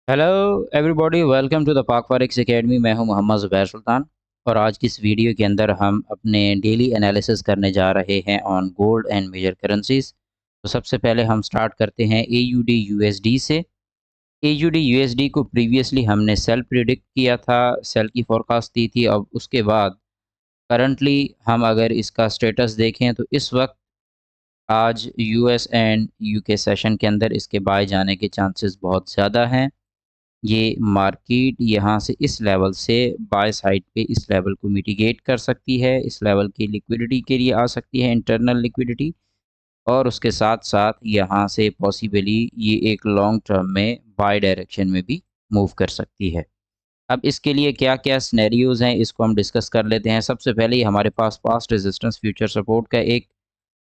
Hello everybody, welcome to the Pak forex academy. मैं हूं मोहम्मद ज़ुबैर सुल्तान और आज की इस वीडियो के अंदर हम अपने डेली एनालिसिस करने जा रहे हैं on gold and major currencies. तो सबसे पहले हम स्टार्ट करते हैं एयूडी यूएसडी से। एयूडी यूएसडी को प्रीवियसली हमने सेल प्रिडिक्ट किया था, सेल की फोरकास्ट दी थी। अब उसके बाद करंटली हम अगर इसका स्टेटस देखें तो इस वक्त आज यूएस एंड यूके सेशन के अंदर इसके बाय जाने के चांसेस बहुत ज़्यादा हैं। ये मार्केट यहाँ से इस लेवल से बाय साइड पे इस लेवल को मिटिगेट कर सकती है, इस लेवल की लिक्विडिटी के लिए आ सकती है, इंटरनल लिक्विडिटी। और उसके साथ साथ यहाँ से पॉसिबली ये एक लॉन्ग टर्म में बाय डायरेक्शन में भी मूव कर सकती है। अब इसके लिए क्या क्या सिनेरियोज हैं इसको हम डिस्कस कर लेते हैं। सबसे पहले ही हमारे पास पास्ट रेजिस्टेंस फ्यूचर सपोर्ट का एक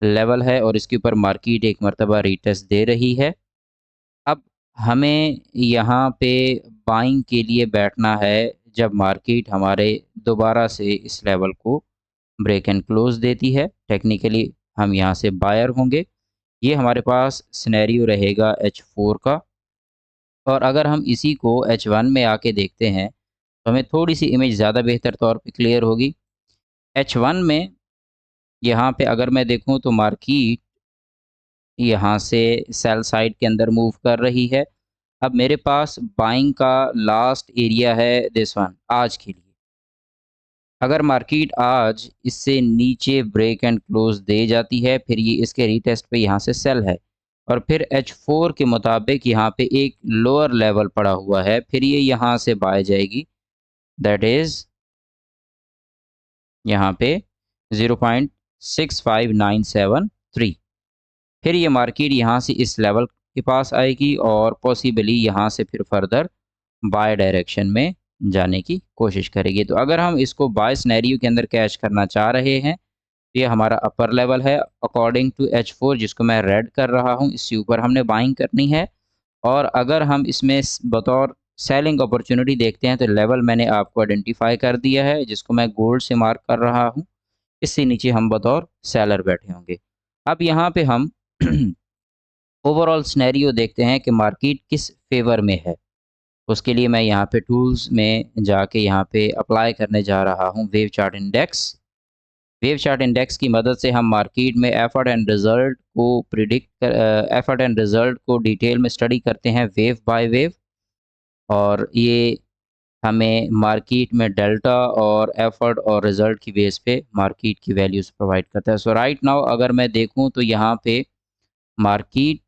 लेवल है और इसके ऊपर मार्केट एक मरतबा रीटेस्ट दे रही है। अब हमें यहाँ पे बाइंग के लिए बैठना है जब मार्केट हमारे दोबारा से इस लेवल को ब्रेक एंड क्लोज देती है। टेक्निकली हम यहाँ से बायर होंगे। ये हमारे पास सिनेरियो रहेगा H4 का। और अगर हम इसी को H1 में आके देखते हैं तो हमें थोड़ी सी इमेज ज़्यादा बेहतर तौर पे क्लियर होगी। H1 में यहाँ पे अगर मैं देखूँ तो मार्केट यहाँ से सेल साइड के अंदर मूव कर रही है। अब मेरे पास बाइंग का लास्ट एरिया है दिस वन आज के लिए। अगर मार्केट आज इससे नीचे ब्रेक एंड क्लोज दे जाती है, फिर ये इसके रीटेस्ट पे यहाँ से सेल है और फिर H4 के मुताबिक यहाँ पे एक लोअर लेवल पड़ा हुआ है, फिर ये यहाँ से बाय जाएगी। दैट इज यहाँ पे 0.65973। फिर ये मार्केट यहाँ से इस लेवल के पास आएगी और पॉसिबली यहाँ से फिर फर्दर बाय डायरेक्शन में जाने की कोशिश करेगी। तो अगर हम इसको बाय सिनेरियो के अंदर कैच करना चाह रहे हैं तो ये हमारा अपर लेवल है अकॉर्डिंग टू H4, जिसको मैं रेड कर रहा हूँ। इससे ऊपर हमने बाइंग करनी है। और अगर हम इसमें बतौर सेलिंग अपॉर्चुनिटी देखते हैं तो लेवल मैंने आपको आइडेंटिफाई कर दिया है, जिसको मैं गोल्ड से मार्क कर रहा हूँ। इससे नीचे हम बतौर सेलर बैठे होंगे। अब यहाँ पे हम ओवरऑल सिनेरियो देखते हैं कि मार्केट किस फेवर में है। उसके लिए मैं यहाँ पे टूल्स में जाके यहाँ पे अप्लाई करने जा रहा हूँ wave chart index. Wave chart index की मदद से हम मार्केट में एफर्ट एंड रिजल्ट को प्रिडिक्ट कर एफर्ट एंड रिजल्ट को डिटेल में स्टडी करते हैं वेव बाय वेव। और ये हमें मार्केट में डेल्टा और एफर्ट और रिजल्ट की बेस पे मार्केट की वैल्यूज प्रोवाइड करता है। सो राइट नाउ अगर मैं देखूं तो यहाँ पे मार्केट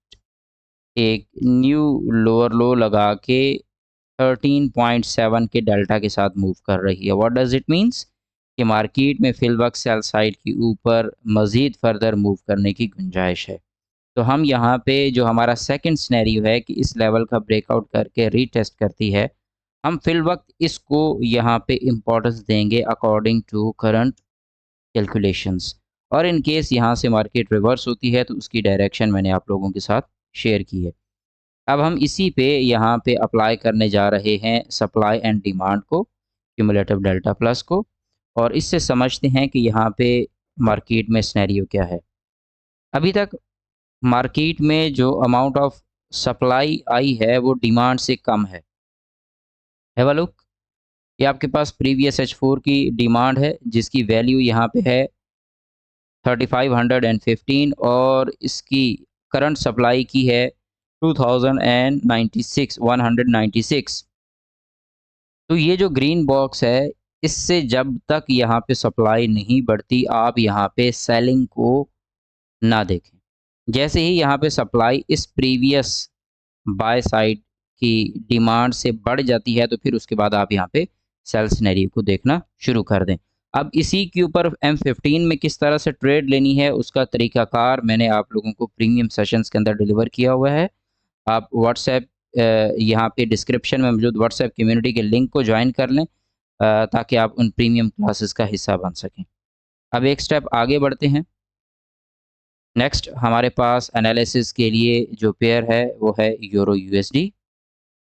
एक न्यू लोअर लो लगा के 13.7 के डेल्टा के साथ मूव कर रही है। व्हाट डज इट मीन्स कि मार्केट में फिलवक्त सेल साइड के ऊपर मज़ीद फर्दर मूव करने की गुंजाइश है। तो हम यहाँ पे जो हमारा सेकंड सिनेरियो है कि इस लेवल का ब्रेकआउट करके रीटेस्ट करती है, हम फिलवक्त इसको यहाँ पे इम्पोर्टेंस देंगे अकॉर्डिंग टू करंट कैलकुलेशंस। और इन केस यहाँ से मार्केट रिवर्स होती है तो उसकी डायरेक्शन मैंने आप लोगों के साथ शेयर की है। अब हम इसी पे यहाँ पे अप्लाई करने जा रहे हैं सप्लाई एंड डिमांड को, क्यूमुलेटिव डेल्टा प्लस को। और इससे समझते हैं कि यहाँ पे मार्केट में सिनेरियो क्या है। अभी तक मार्केट में जो अमाउंट ऑफ सप्लाई आई है वो डिमांड से कम है। Have a look. ये आपके पास प्रीवियस H4 की डिमांड है जिसकी वैल्यू यहाँ पे है 3515 और इसकी करंट सप्लाई की है 2096 196। तो ये जो ग्रीन बॉक्स है, इससे जब तक यहाँ पे सप्लाई नहीं बढ़ती आप यहाँ पे सेलिंग को ना देखें। जैसे ही यहाँ पे सप्लाई इस प्रीवियस बाय साइड की डिमांड से बढ़ जाती है तो फिर उसके बाद आप यहाँ पे सेल सिनेरियो को देखना शुरू कर दें। अब इसी के ऊपर M15 में किस तरह से ट्रेड लेनी है उसका तरीकाकार मैंने आप लोगों को प्रीमियम सेशंस के अंदर डिलीवर किया हुआ है। आप व्हाट्सएप यहाँ पे डिस्क्रिप्शन में मौजूद व्हाट्सएप कम्युनिटी के लिंक को ज्वाइन कर लें ताकि आप उन प्रीमियम क्लासेस का हिस्सा बन सकें। अब एक स्टेप आगे बढ़ते हैं। नेक्स्ट हमारे पास एनालिसिस के लिए जो पेयर है वो है यूरो यूएसडी।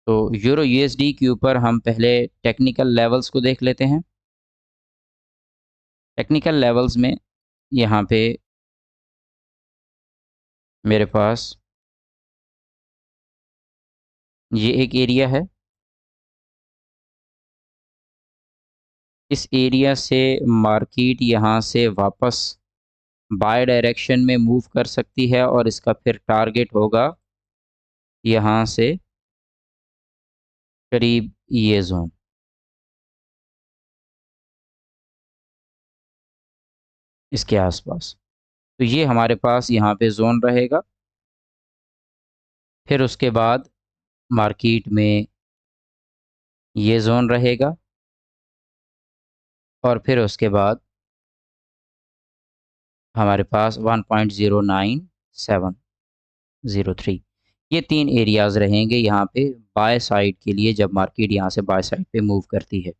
तो यूरो यूएसडी के ऊपर हम पहले टेक्निकल लेवल्स को देख लेते हैं। टेक्निकल लेवल्स में यहाँ पे मेरे पास ये एक एरिया है। इस एरिया से मार्केट यहाँ से वापस बाय डायरेक्शन में मूव कर सकती है और इसका फिर टारगेट होगा यहाँ से करीब ये जोन। इसके आसपास तो ये हमारे पास यहाँ पे जोन रहेगा। फिर उसके बाद मार्केट में ये जोन रहेगा और फिर उसके बाद हमारे पास 1.09703 ये तीन एरियाज़ रहेंगे यहाँ पे बाय साइड के लिए, जब मार्केट यहाँ से बाय साइड पे मूव करती है।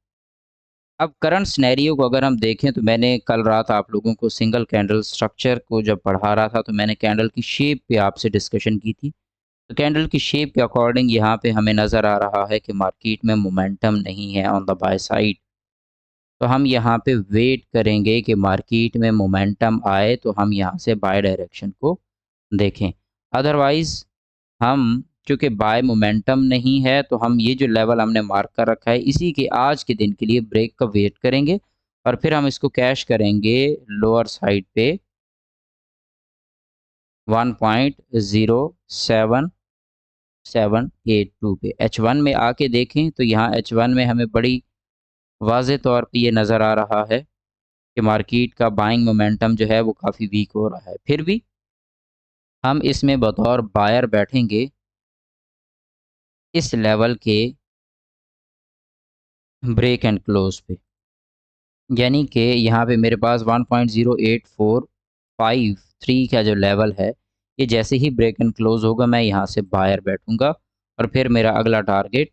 अब करंट सिनेरियो को अगर हम देखें तो मैंने कल रात आप लोगों को सिंगल कैंडल स्ट्रक्चर को जब पढ़ा रहा था तो मैंने कैंडल की शेप पे आपसे डिस्कशन की थी। तो कैंडल की शेप के अकॉर्डिंग यहाँ पे हमें नज़र आ रहा है कि मार्केट में मोमेंटम नहीं है ऑन द बाय साइड। तो हम यहाँ पे वेट करेंगे कि मार्केट में मोमेंटम आए तो हम यहाँ से बाय डायरेक्शन को देखें। अदरवाइज़ हम चूँकि बाय मोमेंटम नहीं है तो हम ये जो लेवल हमने मार्क कर रखा है इसी के आज के दिन के लिए ब्रेक का वेट करेंगे और फिर हम इसको कैश करेंगे लोअर साइड पे 1.07782 पे। H1 में आके देखें तो यहाँ H1 में हमें बड़ी वाज़े तौर पे ये नज़र आ रहा है कि मार्केट का बाइंग मोमेंटम जो है वो काफ़ी वीक हो रहा है। फिर भी हम इसमें बतौर बायर बैठेंगे इस लेवल के ब्रेक एंड क्लोज पे, यानी कि यहाँ पे मेरे पास 1.08453 का जो लेवल है ये जैसे ही ब्रेक एंड क्लोज होगा मैं यहाँ से बायर बैठूंगा और फिर मेरा अगला टारगेट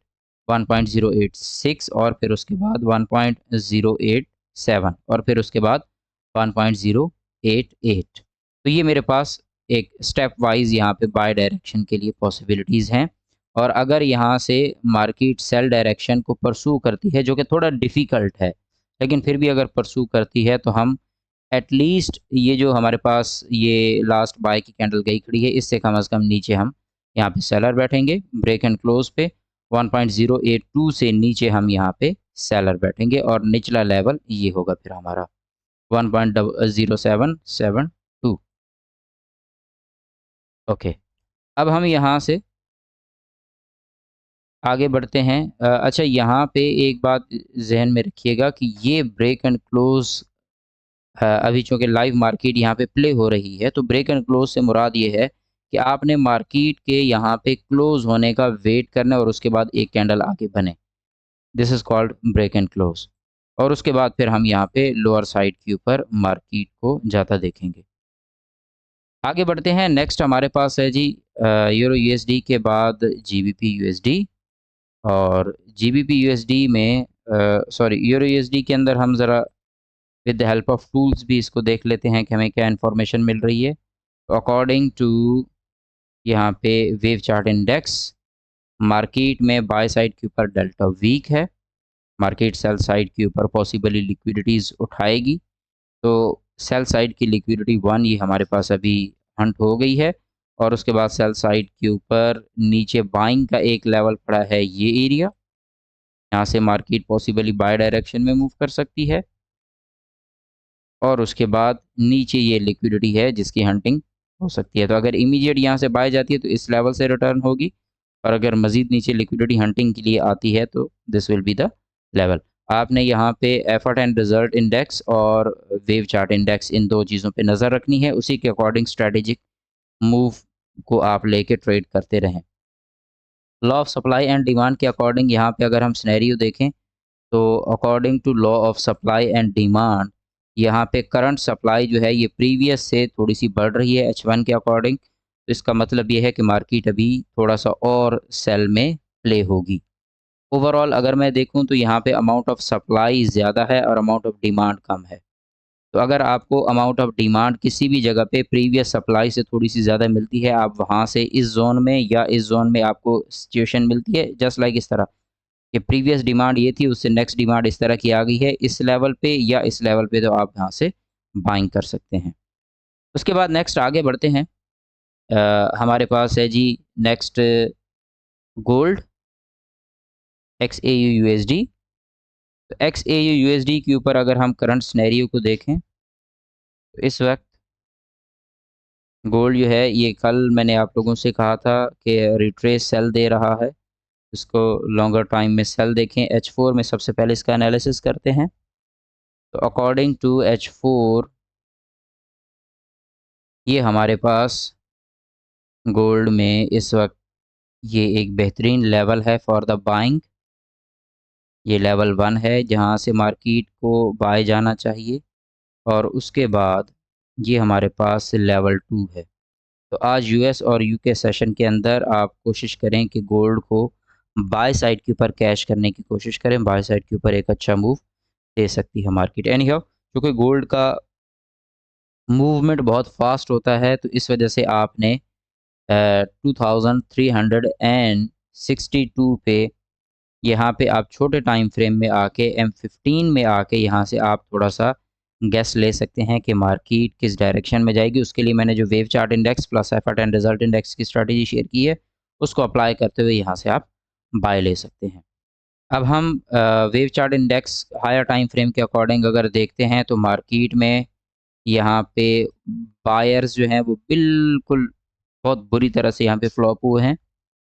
1.086 और फिर उसके बाद 1.087 और फिर उसके बाद 1.088। तो ये मेरे पास एक स्टेप वाइज यहाँ पे बाय डायरेक्शन के लिए पॉसिबिलिटीज़ हैं। और अगर यहाँ से मार्केट सेल डायरेक्शन को परसू करती है जो कि थोड़ा डिफ़िकल्ट है, लेकिन फिर भी अगर परसू करती है तो हम एटलीस्ट ये जो हमारे पास ये लास्ट बाय की कैंडल गई खड़ी है इससे कम से कम नीचे हम यहाँ पे सेलर बैठेंगे। ब्रेक एंड क्लोज पे 1.082 से नीचे हम यहाँ पे सेलर बैठेंगे और निचला लेवल ये होगा फिर हमारा 1.0772। ओके, अब हम यहाँ से आगे बढ़ते हैं। अच्छा, यहाँ पे एक बात जहन में रखिएगा कि ये ब्रेक एंड क्लोज अभी चूँकि लाइव मार्केट यहाँ पे प्ले हो रही है तो ब्रेक एंड क्लोज से मुराद ये है कि आपने मार्केट के यहाँ पे क्लोज होने का वेट करना और उसके बाद एक कैंडल आगे बने, this is called break and close. और उसके बाद फिर हम यहाँ पे लोअर साइड के ऊपर मार्केट को जाता देखेंगे। आगे बढ़ते हैं। नेक्स्ट हमारे पास है जी यूरो यूएसडी के बाद जीबीपी यूएसडी। और जीबीपी यूएसडी में सॉरी यूरो यूएसडी के अंदर हम ज़रा with the help of tools भी इसको देख लेते हैं कि हमें क्या इन्फॉर्मेशन मिल रही है। तो अकॉर्डिंग टू यहाँ पे वेव चार्ट इंडेक्स मार्केट में बाय साइड के ऊपर डेल्टा वीक है, मार्केट सेल साइड के ऊपर पॉसिबली लिक्विडिटीज़ उठाएगी। तो सेल साइड की लिक्विडिटी 1 ये हमारे पास अभी हंट हो गई है और उसके बाद सेल साइड के ऊपर नीचे बाइंग का एक लेवल पड़ा है ये एरिया, यहाँ से मार्केट पॉसिबली बाय डायरेक्शन में मूव कर सकती है और उसके बाद नीचे ये लिक्विडिटी है जिसकी हंटिंग हो सकती है। तो अगर इमीडिएट यहाँ से बाय जाती है तो इस लेवल से रिटर्न होगी और अगर मज़ीद नीचे लिक्विडिटी हंटिंग के लिए आती है तो this will be the level. आपने यहाँ पे एफर्ट एंड रिजल्ट इंडेक्स और वेव चार्ट इंडेक्स इन दो चीज़ों पे नज़र रखनी है, उसी के अकॉर्डिंग स्ट्रेटेजिक मूव को आप लेके ट्रेड करते रहें। Law of supply and demand के अकॉर्डिंग यहाँ पे अगर हम सिनेरियो देखें तो according to law of supply and demand यहाँ पे करंट सप्लाई जो है ये प्रीवियस से थोड़ी सी बढ़ रही है H1 के अकॉर्डिंग। तो इसका मतलब ये है कि मार्केट अभी थोड़ा सा और सेल में प्ले होगी। ओवरऑल अगर मैं देखूं तो यहाँ पे अमाउंट ऑफ सप्लाई ज़्यादा है और अमाउंट ऑफ डिमांड कम है। तो अगर आपको अमाउंट ऑफ डिमांड किसी भी जगह पे प्रीवियस सप्लाई से थोड़ी सी ज़्यादा मिलती है, आप वहाँ से इस जोन में या इस जोन में आपको सिचुएशन मिलती है जस्ट लाइक इस तरह कि प्रीवियस डिमांड ये थी उससे नेक्स्ट डिमांड इस तरह की आ गई है इस लेवल पे या इस लेवल पे, तो आप यहाँ से बाइंग कर सकते हैं। उसके बाद नेक्स्ट आगे बढ़ते हैं। हमारे पास है जी नेक्स्ट गोल्ड। XAU USD। तो XAU USD के ऊपर अगर हम करंट सिनेरियो को देखें तो इस वक्त गोल्ड जो है ये कल मैंने आप लोगों से कहा था कि रिट्रेस सेल दे रहा है, इसको लॉन्गर टाइम में सेल देखें। H4 में सबसे पहले इसका एनालिसिस करते हैं। तो अकॉर्डिंग टू H4 ये हमारे पास गोल्ड में इस वक्त ये एक बेहतरीन लेवल है फॉर द बाइंग। ये लेवल 1 है जहाँ से मार्केट को बाय जाना चाहिए, और उसके बाद ये हमारे पास लेवल 2 है। तो आज यूएस और यूके सेशन के अंदर आप कोशिश करें कि गोल्ड को बाय साइड के ऊपर कैश करने की कोशिश करें। बाय साइड के ऊपर एक अच्छा मूव दे सकती है मार्केट। एनी हाउ, क्योंकि गोल्ड का मूवमेंट बहुत फास्ट होता है तो इस वजह से आपने 2362 पे यहाँ पे आप छोटे टाइम फ्रेम में आके M15 में आके यहाँ से आप थोड़ा सा गैस ले सकते हैं कि मार्केट किस डायरेक्शन में जाएगी। उसके लिए मैंने जो wave chart index plus FR10 result index की स्ट्रेटजी शेयर की है उसको अप्लाई करते हुए यहाँ से आप बाय ले सकते हैं। अब हम wave chart index higher time frame के अकॉर्डिंग अगर देखते हैं तो मार्केट में यहाँ पे बायर्स जो हैं वो बिल्कुल बहुत बुरी तरह से यहाँ पे फ्लॉप हुए हैं।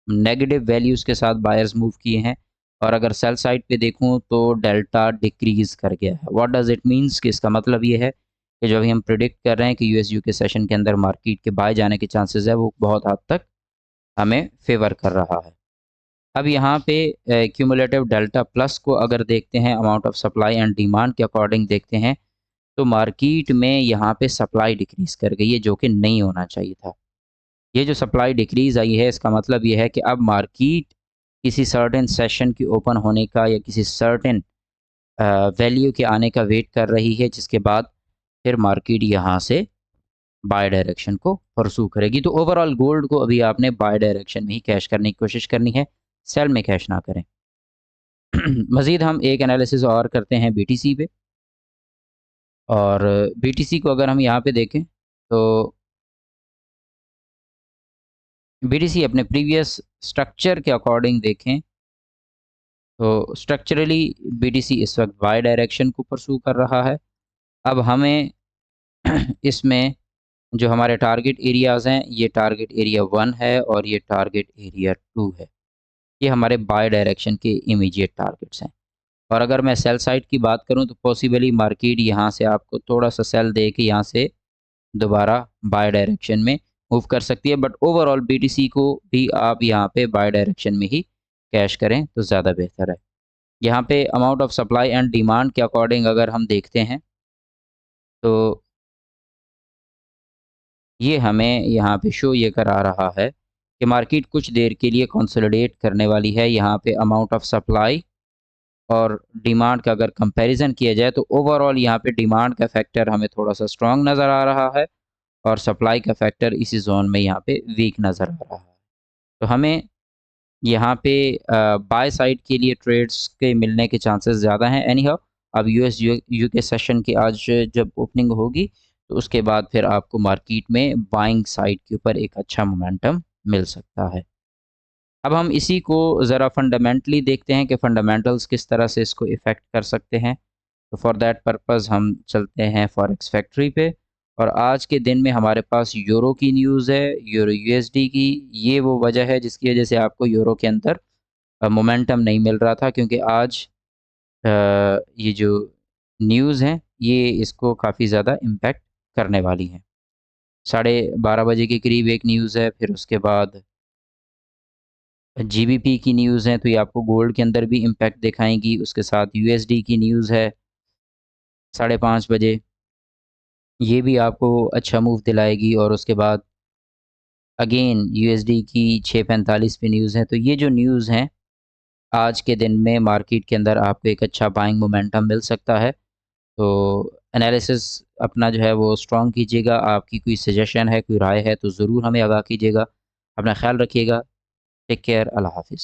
नेगेटिव वैल्यूज़ के साथ बायर्स मूव किए हैं। और अगर सेल साइड पे देखूँ तो डेल्टा डिक्रीज़ कर गया है। व्हाट डज़ इट मीन्स कि इसका मतलब ये है कि जो अभी हम प्रिडिक्ट कर रहे हैं कि यूएसयू के सेशन के अंदर मार्केट के बाय जाने के चांसेस है वो बहुत हद तक हमें फेवर कर रहा है। अब यहाँ पे क्यूमुलेटिव डेल्टा प्लस को अगर देखते हैं amount of supply and demand के अकॉर्डिंग देखते हैं तो मार्केट में यहाँ पे सप्लाई डिक्रीज़ कर गई है, जो कि नहीं होना चाहिए था। ये जो सप्लाई डिक्रीज़ आई है इसका मतलब ये है कि अब मार्केट किसी सर्टेन सेशन की ओपन होने का या किसी सर्टेन वैल्यू के आने का वेट कर रही है, जिसके बाद फिर मार्केट यहाँ से बाय डायरेक्शन को परसू करेगी। तो ओवरऑल गोल्ड को अभी आपने बाय डायरेक्शन में ही कैश करने की कोशिश करनी है, सेल में कैश ना करें। मज़ीद हम एक एनालिसिस और करते हैं बीटीसी पे। और बीटीसी को अगर हम यहाँ पे देखें तो बीटीसी अपने प्रीवियस स्ट्रक्चर के अकॉर्डिंग देखें तो स्ट्रक्चरली बीटीसी इस वक्त बाय डायरेक्शन को परसू कर रहा है। अब हमें इसमें जो हमारे टारगेट एरियाज़ हैं ये टारगेट एरिया 1 है और ये टारगेट एरिया 2 है। ये हमारे बाय डायरेक्शन के इमीडिएट टारगेट्स हैं। और अगर मैं सेल साइड की बात करूं तो पॉसिबली मार्केट यहाँ से आपको थोड़ा सा सेल दे के यहाँ से दोबारा बाय डायरेक्शन में मूव कर सकती है। बट ओवरऑल बीटीसी को भी आप यहाँ पे बाय डायरेक्शन में ही कैश करें तो ज़्यादा बेहतर है। यहाँ पे amount of supply and demand के अकॉर्डिंग अगर हम देखते हैं तो ये हमें यहाँ पे शो ये करा रहा है कि मार्केट कुछ देर के लिए कंसोलिडेट करने वाली है। यहाँ पे अमाउंट ऑफ सप्लाई और डिमांड का अगर कंपैरिजन किया जाए तो ओवरऑल यहाँ पे डिमांड का फैक्टर हमें थोड़ा सा स्ट्रॉन्ग नज़र आ रहा है और सप्लाई का फैक्टर इसी जोन में यहाँ पे वीक नज़र आ रहा है। तो हमें यहाँ पे बाय साइड के लिए ट्रेड्स के मिलने के चांसेस ज़्यादा हैं। एनी हाउ, अब यूएस यू के सेशन की आज जब ओपनिंग होगी तो उसके बाद फिर आपको मार्केट में बाइंग साइड के ऊपर एक अच्छा मोमेंटम मिल सकता है। अब हम इसी को ज़रा फंडामेंटली देखते हैं कि फ़ंडामेंटल्स किस तरह से इसको इफ़ेक्ट कर सकते हैं। तो फॉर दैट पर्पज़ हम चलते हैं फॉरेक्स फैक्ट्री पे। और आज के दिन में हमारे पास यूरो की न्यूज़ है, यूरो यूएसडी की। ये वो वजह है जिसकी वजह से आपको यूरो के अंदर मोमेंटम नहीं मिल रहा था, क्योंकि आज ये जो न्यूज़ हैं ये इसको काफ़ी ज़्यादा इम्पेक्ट करने वाली हैं। 12:30 बजे के करीब एक न्यूज़ है, फिर उसके बाद जीबीपी की न्यूज़ है तो ये आपको गोल्ड के अंदर भी इम्पैक्ट दिखाएंगी। उसके साथ यूएसडी की न्यूज़ है 5:30 बजे, ये भी आपको अच्छा मूव दिलाएगी। और उसके बाद अगेन यूएसडी की 6:45 पे न्यूज़ है। तो ये जो न्यूज़ हैं आज के दिन में मार्केट के अंदर आपको एक अच्छा बाइंग मोमेंटम मिल सकता है। तो एनालिसिस अपना जो है वो स्ट्रॉन्ग कीजिएगा। आपकी कोई सजेशन है, कोई राय है तो ज़रूर हमें आगाह कीजिएगा। अपना ख्याल रखिएगा। Take care. अल्लाह हाफ़िज़।